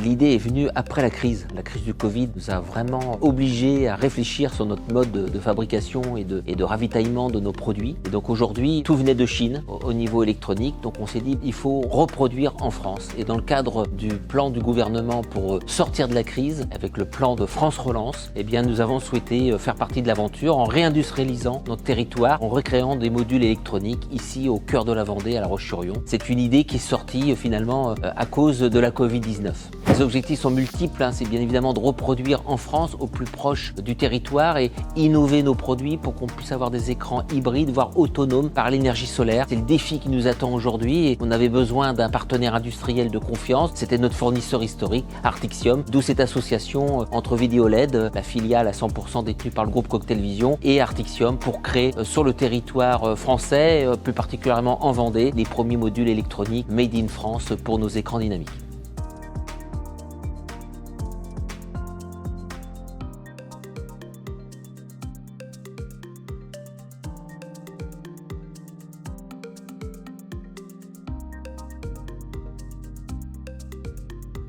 L'idée est venue après la crise. La crise du Covid nous a vraiment obligés à réfléchir sur notre mode de fabrication et de ravitaillement de nos produits. Et donc aujourd'hui, tout venait de Chine au niveau électronique. Donc on s'est dit, il faut reproduire en France. Et dans le cadre du plan du gouvernement pour sortir de la crise, avec le plan de France Relance, eh bien nous avons souhaité faire partie de l'aventure en réindustrialisant notre territoire, en recréant des modules électroniques ici au cœur de la Vendée, à La Roche-sur-Yon. C'est une idée qui est sortie finalement à cause de la Covid-19. Les objectifs sont multiples, c'est bien évidemment de reproduire en France au plus proche du territoire et innover nos produits pour qu'on puisse avoir des écrans hybrides, voire autonomes par l'énergie solaire. C'est le défi qui nous attend aujourd'hui et on avait besoin d'un partenaire industriel de confiance. C'était notre fournisseur historique, Artixium, d'où cette association entre Vidéoled, la filiale à 100% détenue par le groupe Cocktail Vision, et Artixium pour créer sur le territoire français, plus particulièrement en Vendée, les premiers modules électroniques made in France pour nos écrans dynamiques.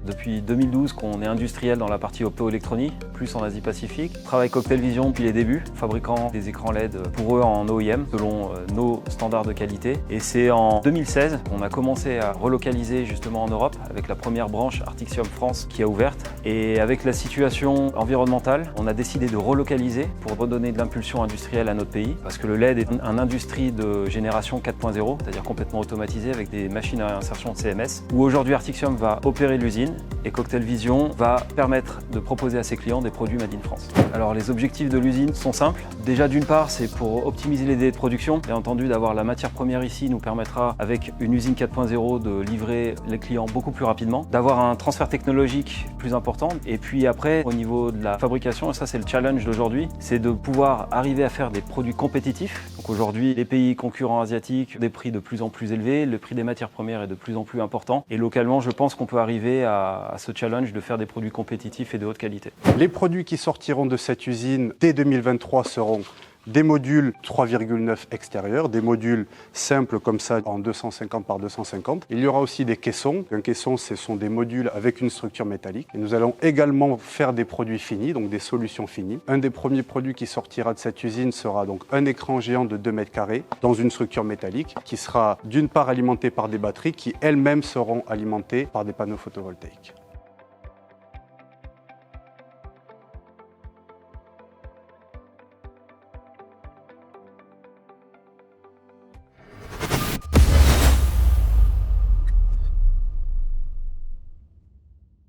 Depuis 2012 qu'on est industriel dans la partie optoélectronique, plus en Asie-Pacifique. On travaille Cocktail Vision depuis les débuts, fabriquant des écrans LED pour eux en OEM selon nos standards de qualité. Et c'est en 2016 qu'on a commencé à relocaliser justement en Europe avec la première branche Artixium France qui a ouverte. Et avec la situation environnementale, on a décidé de relocaliser pour redonner de l'impulsion industrielle à notre pays parce que le LED est une industrie de génération 4.0, c'est-à-dire complètement automatisée avec des machines à insertion CMS, où aujourd'hui Artixium va opérer l'usine et Cocktail Vision va permettre de proposer à ses clients des produits made in France. Alors les objectifs de l'usine sont simples. Déjà d'une part, c'est pour optimiser les délais de production. Bien entendu, d'avoir la matière première ici nous permettra avec une usine 4.0 de livrer les clients beaucoup plus rapidement, d'avoir un transfert technologique plus important. Et puis après, au niveau de la fabrication, et ça c'est le challenge d'aujourd'hui, c'est de pouvoir arriver à faire des produits compétitifs. Donc aujourd'hui, les pays concurrents asiatiques, des prix de plus en plus élevés, le prix des matières premières est de plus en plus important. Et localement, je pense qu'on peut arriver à ce challenge de faire des produits compétitifs et de haute qualité. Les produits qui sortiront de cette usine dès 2023 seront des modules 3,9 extérieurs, des modules simples comme ça en 250 par 250. Il y aura aussi des caissons. Un caisson, ce sont des modules avec une structure métallique. Et nous allons également faire des produits finis, donc des solutions finies. Un des premiers produits qui sortira de cette usine sera donc un écran géant de 2 mètres carrés dans une structure métallique qui sera d'une part alimenté par des batteries qui elles-mêmes seront alimentées par des panneaux photovoltaïques.